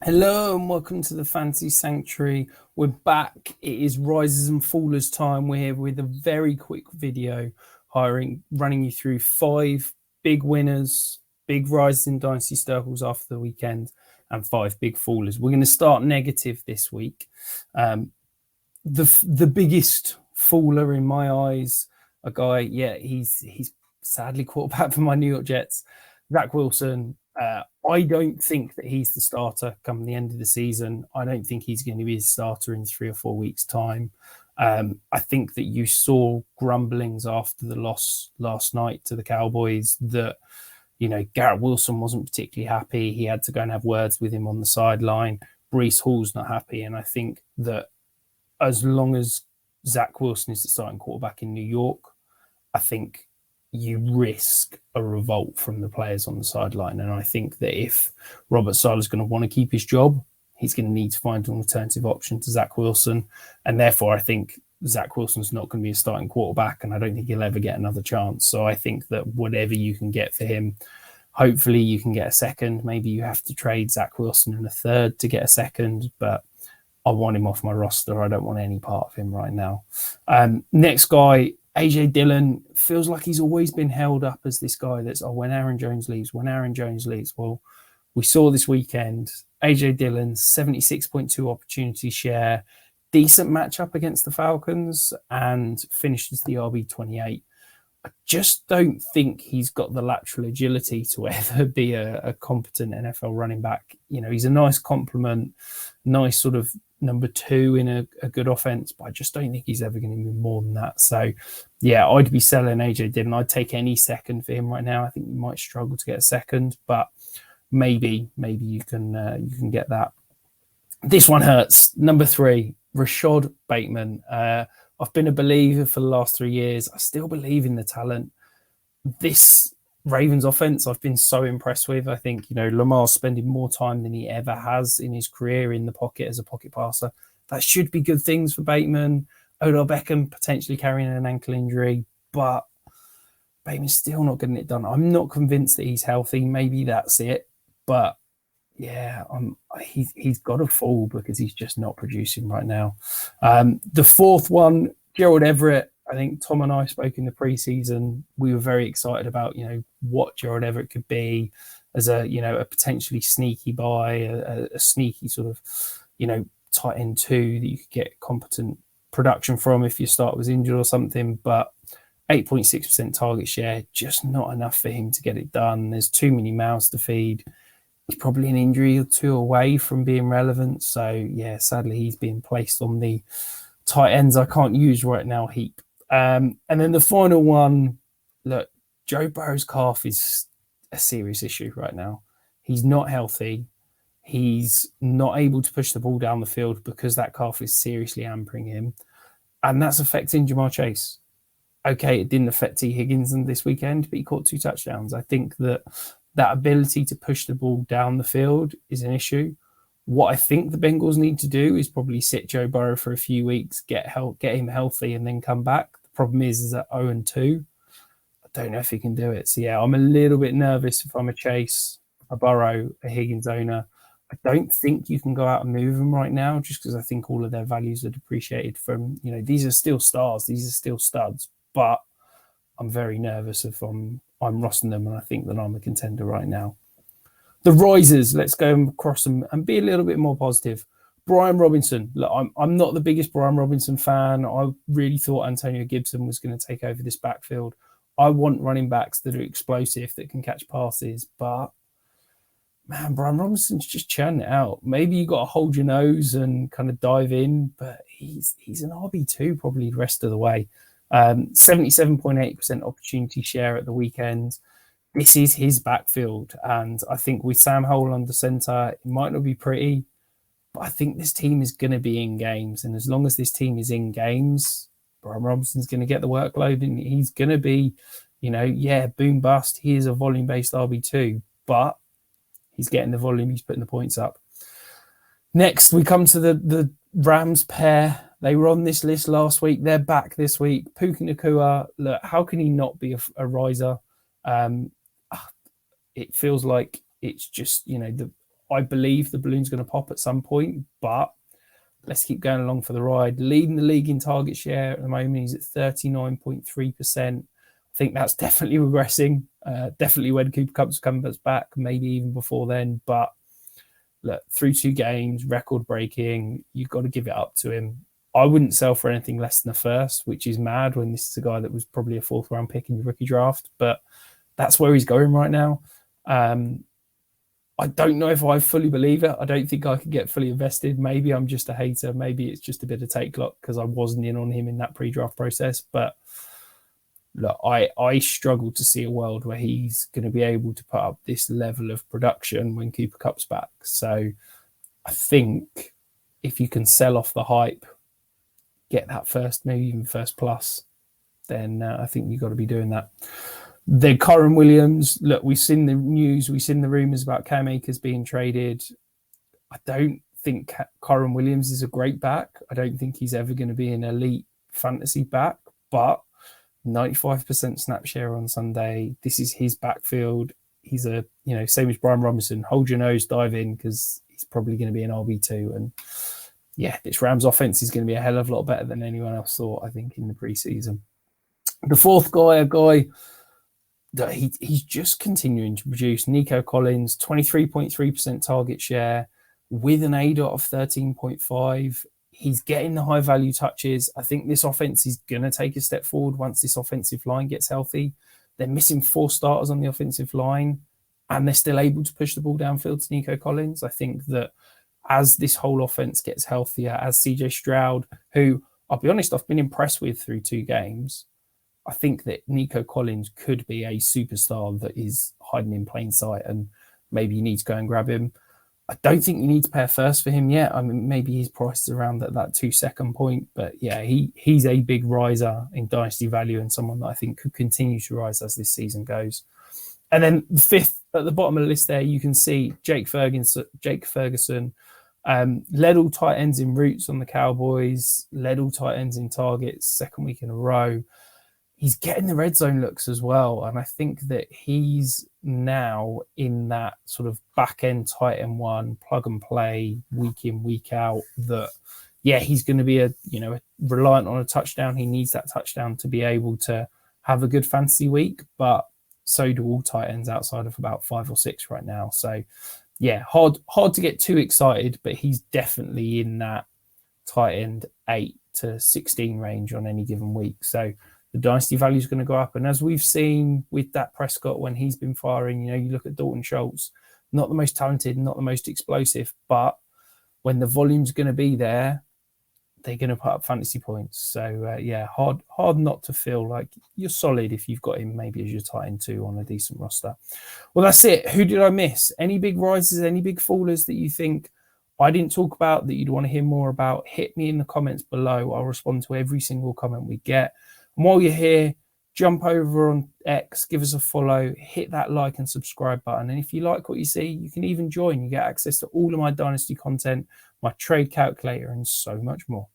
Hello and welcome to the Fantasy Sanctuary. We're back. It is Risers and Fallers time. We're here with a very quick video running you through 5 big winners, big rises in Dynasty circles after the weekend, and 5 big fallers. We're going to start negative this week. The biggest faller in my eyes, a guy, he's sadly quarterback for my New York Jets, Zach Wilson. I don't think that he's the starter come the end of the season. I don't think he's going to be a starter in 3 or 4 weeks' time. I think that you saw grumblings after the loss last night to the Cowboys that, Garrett Wilson wasn't particularly happy. He had to go and have words with him on the sideline. Breece Hall's not happy. And I think that as long as Zach Wilson is the starting quarterback in New York, I think you risk a revolt from the players on the sideline. And I think that if Robert Saleh is going to want to keep his job, he's going to need to find an alternative option to Zach Wilson. And therefore, I think Zach Wilson's not going to be a starting quarterback, and I don't think he'll ever get another chance. So I think that whatever you can get for him, hopefully you can get a second. Maybe you have to trade Zach Wilson and a third to get a second, but I want him off my roster. I don't want any part of him right now. Next guy, AJ Dillon, feels like he's always been held up as this guy that's, when Aaron Jones leaves. Well, we saw this weekend, AJ Dillon, 76.2 opportunity share, decent matchup against the Falcons, and finished as the RB28. I just don't think he's got the lateral agility to ever be a competent NFL running back. He's a nice complement, nice sort of number 2 in a good offense, but I just don't think he's ever going to be more than that. So, yeah, I'd be selling AJ Dillon. I'd take any second for him right now. I think you might struggle to get a second, but maybe you can get that. This one hurts. Number 3, Rashod Bateman. I've been a believer for the last 3 years. I still believe in the talent. This Ravens offense I've been so impressed with. I think, Lamar's spending more time than he ever has in his career in the pocket as a pocket passer. That should be good things for Bateman. Odell Beckham potentially carrying an ankle injury, but Bateman's still not getting it done. I'm not convinced that he's healthy. Maybe that's it. But yeah, he's got to fall because he's just not producing right now. The 4th one, Gerald Everett. I think Tom and I spoke in the preseason. We were very excited about, what Gerald Everett could be as a potentially sneaky buy, a sneaky sort of, tight end 2 that you could get competent production from if your start was injured or something. But 8.6% target share, just not enough for him to get it done. There's too many mouths to feed. He's probably an injury or 2 away from being relevant. So, yeah, sadly, he's being placed on the tight ends I can't use right now heap. And then the final one, look, Joe Burrow's calf is a serious issue right now. He's not healthy. He's not able to push the ball down the field because that calf is seriously hampering him. And that's affecting Jamar Chase. Okay, it didn't affect T. Higgins this weekend, but he caught 2 touchdowns. I think that ability to push the ball down the field is an issue. What I think the Bengals need to do is probably sit Joe Burrow for a few weeks, get him healthy, and then come back. The problem is at 0-2, I don't know if he can do it. So, yeah, I'm a little bit nervous if I'm a Chase, a Burrow, a Higgins owner. I don't think you can go out and move them right now just because I think all of their values are depreciated from, these are still stars, these are still studs, but I'm very nervous if I'm rostering them, and I think that I'm a contender right now. The Risers, let's go across them and be a little bit more positive. Brian Robinson. Look, I'm not the biggest Brian Robinson fan. I really thought Antonio Gibson was going to take over this backfield. I want running backs that are explosive, that can catch passes, but man, Brian Robinson's just churning it out. Maybe you got to hold your nose and kind of dive in, but he's an RB2 probably the rest of the way. 77.8% opportunity share at the weekend. This is his backfield. And I think with Sam Howell under center, it might not be pretty, but I think this team is going to be in games. And as long as this team is in games, Brian Robinson's going to get the workload and he's going to be, boom bust. He is a volume-based RB2, but he's getting the volume. He's putting the points up. Next, we come to the Rams pair. They were on this list last week. They're back this week. Puka Nacua, look, how can he not be a riser? It feels like it's just, I believe the balloon's going to pop at some point, but let's keep going along for the ride. Leading the league in target share at the moment, he's at 39.3%. I think that's definitely regressing. Definitely when Cooper Kupp's comes back, maybe even before then. But look, through 2 games, record breaking, you've got to give it up to him. I wouldn't sell for anything less than a first, which is mad when this is a guy that was probably a 4th round pick in your rookie draft. But that's where he's going right now. I don't know if I fully believe it. I don't think I could get fully invested. Maybe I'm just a hater. Maybe it's just a bit of take luck because I wasn't in on him in that pre-draft process. But look, I struggle to see a world where he's going to be able to put up this level of production when Cooper Kupp's back. So I think if you can sell off the hype, get that first, maybe even first plus, then I think you've got to be doing that. Then Kyren Williams, look, we've seen the news, we've seen the rumours about Cam Akers being traded. I don't think Kyren Williams is a great back. I don't think he's ever going to be an elite fantasy back, but 95% snap share on Sunday. This is his backfield. He's a, same as Brian Robinson, hold your nose, dive in, because he's probably going to be an RB2. And yeah, this Rams offense is going to be a hell of a lot better than anyone else thought, I think, in the preseason. The fourth guy, a guy that he's just continuing to produce, Nico Collins, 23.3% target share with an ADOT of 13.5. He's getting the high value touches. I think this offense is going to take a step forward once this offensive line gets healthy. They're missing 4 starters on the offensive line, and they're still able to push the ball downfield to Nico Collins. I think that as this whole offense gets healthier, as CJ Stroud, who I'll be honest, I've been impressed with through 2 games, I think that Nico Collins could be a superstar that is hiding in plain sight, and maybe you need to go and grab him. I don't think you need to pay a first for him yet. I mean, maybe his price is around that 2-second point, but yeah, he's a big riser in dynasty value and someone that I think could continue to rise as this season goes. And then the 5th at the bottom of the list there, you can see Jake Ferguson, led all tight ends in routes on the Cowboys, led all tight ends in targets, 2nd week in a row. He's getting the red zone looks as well. And I think that he's now in that sort of back end tight end one, plug and play, week in, week out, that, yeah, he's going to be reliant on a touchdown. He needs that touchdown to be able to have a good fantasy week, but so do all tight ends outside of about 5 or 6 right now. So yeah, hard to get too excited, but he's definitely in that tight end 8 to 16 range on any given week. So the dynasty value is going to go up. And as we've seen with Dak Prescott when he's been firing, you look at Dalton Schultz, not the most talented, not the most explosive, but when the volume's going to be there, they're going to put up fantasy points. So, hard not to feel like you're solid if you've got him maybe as your tight end 2 on a decent roster. Well, that's it. Who did I miss? Any big rises, any big fallers that you think I didn't talk about that you'd want to hear more about? Hit me in the comments below. I'll respond to every single comment we get. And while you're here, jump over on X, give us a follow, hit that like and subscribe button. And if you like what you see, you can even join. You get access to all of my Dynasty content, my trade calculator, and so much more.